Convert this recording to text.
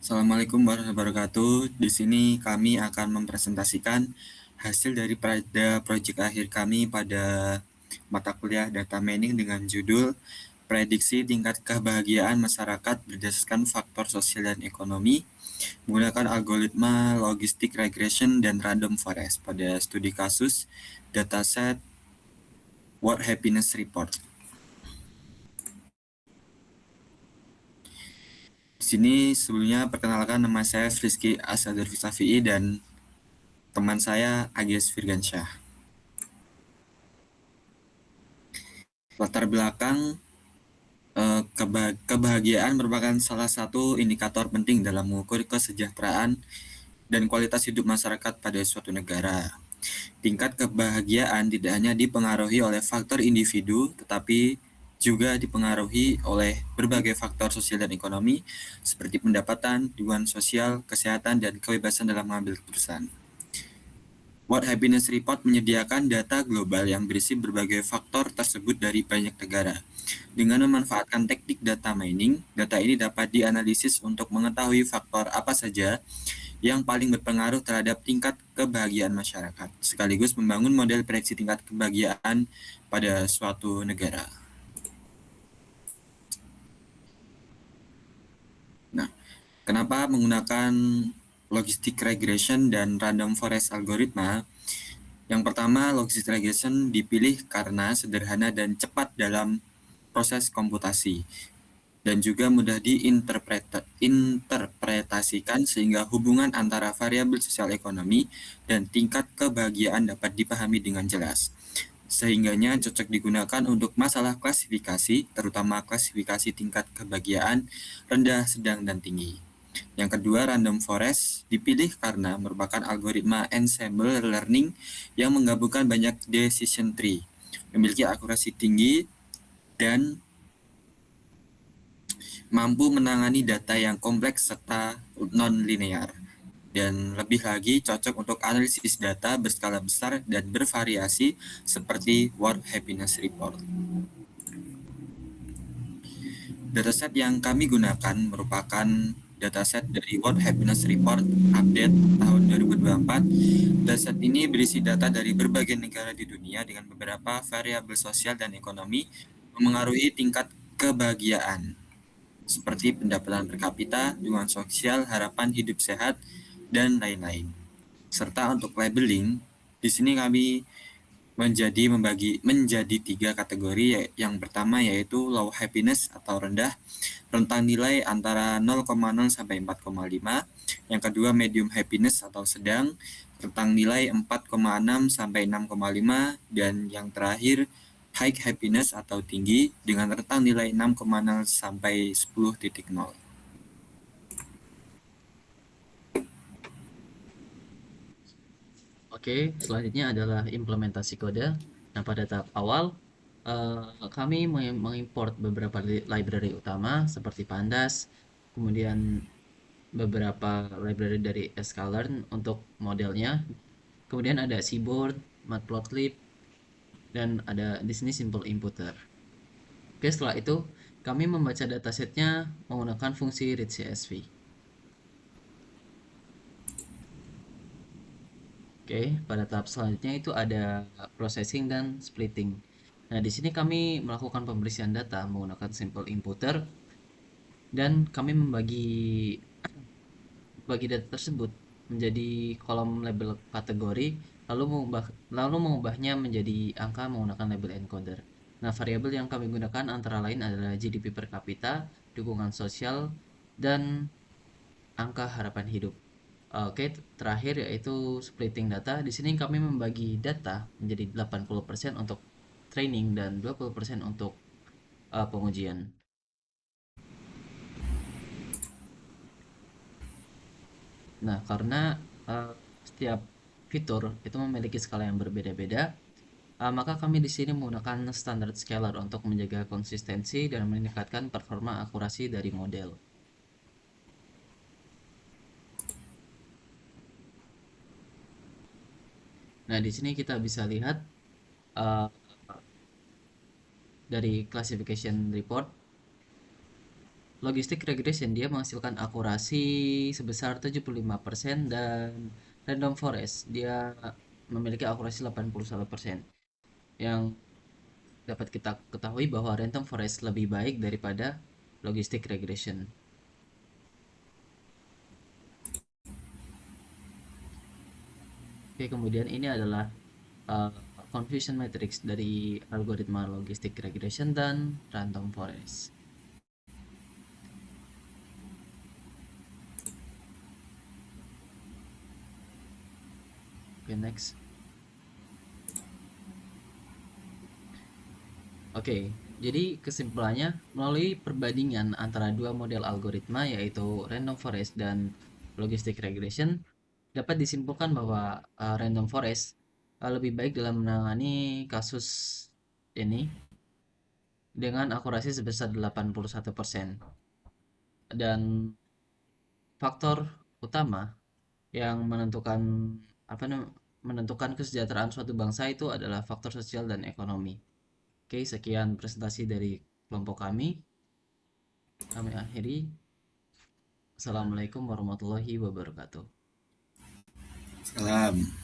Assalamualaikum warahmatullahi wabarakatuh. Di sini kami akan mempresentasikan hasil dari proyek akhir kami pada mata kuliah Data Mining dengan judul Prediksi Tingkat Kebahagiaan Masyarakat Berdasarkan Faktor Sosial dan Ekonomi menggunakan algoritma Logistic Regression dan Random Forest pada studi kasus dataset World Happiness Report. Di sini sebelumnya perkenalkan, nama saya Rizky Asadur Fisafi'i dan teman saya Agis Firgansyah. Latar belakang, kebahagiaan merupakan salah satu indikator penting dalam mengukur kesejahteraan dan kualitas hidup masyarakat pada suatu negara. Tingkat kebahagiaan tidak hanya dipengaruhi oleh faktor individu, tetapi juga dipengaruhi oleh berbagai faktor sosial dan ekonomi, seperti pendapatan, dukungan sosial, kesehatan, dan kebebasan dalam mengambil keputusan. World Happiness Report menyediakan data global yang berisi berbagai faktor tersebut dari banyak negara. Dengan memanfaatkan teknik data mining, data ini dapat dianalisis untuk mengetahui faktor apa saja yang paling berpengaruh terhadap tingkat kebahagiaan masyarakat, sekaligus membangun model prediksi tingkat kebahagiaan pada suatu negara. Nah, kenapa menggunakan logistic regression dan random forest algoritma? Yang pertama, logistic regression dipilih karena sederhana dan cepat dalam proses komputasi dan juga mudah diinterpretasikan sehingga hubungan antara variabel sosial ekonomi dan tingkat kebahagiaan dapat dipahami dengan jelas. Sehingganya cocok digunakan untuk masalah klasifikasi, terutama klasifikasi tingkat kebahagiaan rendah, sedang, dan tinggi. Yang kedua, random forest dipilih karena merupakan algoritma ensemble learning yang menggabungkan banyak decision tree, memiliki akurasi tinggi, dan mampu menangani data yang kompleks serta non-linear. Dan lebih lagi cocok untuk analisis data berskala besar dan bervariasi seperti World Happiness Report. Dataset yang kami gunakan merupakan dataset dari World Happiness Report update tahun 2024. Dataset ini berisi data dari berbagai negara di dunia dengan beberapa variabel sosial dan ekonomi memengaruhi tingkat kebahagiaan, seperti pendapatan per kapita, dukungan sosial, harapan hidup sehat, dan lain-lain. Serta untuk labeling, di sini kami membagi menjadi 3 kategori. Yang pertama yaitu low happiness atau rendah, rentang nilai antara 0,0 sampai 4,5. Yang kedua medium happiness atau sedang, rentang nilai 4,6 sampai 6,5. Dan yang terakhir high happiness atau tinggi dengan rentang nilai 6,0 sampai 10,0. Oke, selanjutnya adalah implementasi kode. Nah, pada tahap awal, kami mengimport beberapa library utama seperti Pandas, kemudian beberapa library dari sklearn untuk modelnya, kemudian ada Seaborn, Matplotlib, dan ada di sini simple inputter. Oke, setelah itu kami membaca datasetnya menggunakan fungsi readCSV. Oke, pada tahap selanjutnya itu ada processing dan splitting. Nah, di sini kami melakukan pembersihan data menggunakan simple inputter dan kami bagi data tersebut menjadi kolom label kategori lalu mengubahnya menjadi angka menggunakan label encoder. Nah, variabel yang kami gunakan antara lain adalah GDP per kapita, dukungan sosial, dan angka harapan hidup. Oke, terakhir yaitu splitting data. Di sini kami membagi data menjadi 80% untuk training dan 20% untuk pengujian. Nah, karena setiap fitur itu memiliki skala yang berbeda-beda, maka kami di sini menggunakan standard scalar untuk menjaga konsistensi dan meningkatkan performa akurasi dari model. Nah, di sini kita bisa lihat uh, dari classification report logistic regression dia menghasilkan akurasi sebesar 75% dan random forest dia memiliki akurasi 81%. Yang dapat kita ketahui bahwa random forest lebih baik daripada logistic regression. Oke, kemudian ini adalah uh, confusion matrix dari algoritma logistic regression dan random forest. Oke, next. Oke, jadi kesimpulannya melalui perbandingan antara dua model algoritma yaitu random forest dan logistic regression dapat disimpulkan bahwa random forest lebih baik dalam menangani kasus ini dengan akurasi sebesar 81%. Dan faktor utama yang menentukan kesejahteraan suatu bangsa itu adalah faktor sosial dan ekonomi. Oke, sekian presentasi dari kelompok kami. Kami akhiri. Assalamualaikum warahmatullahi wabarakatuh. Salam.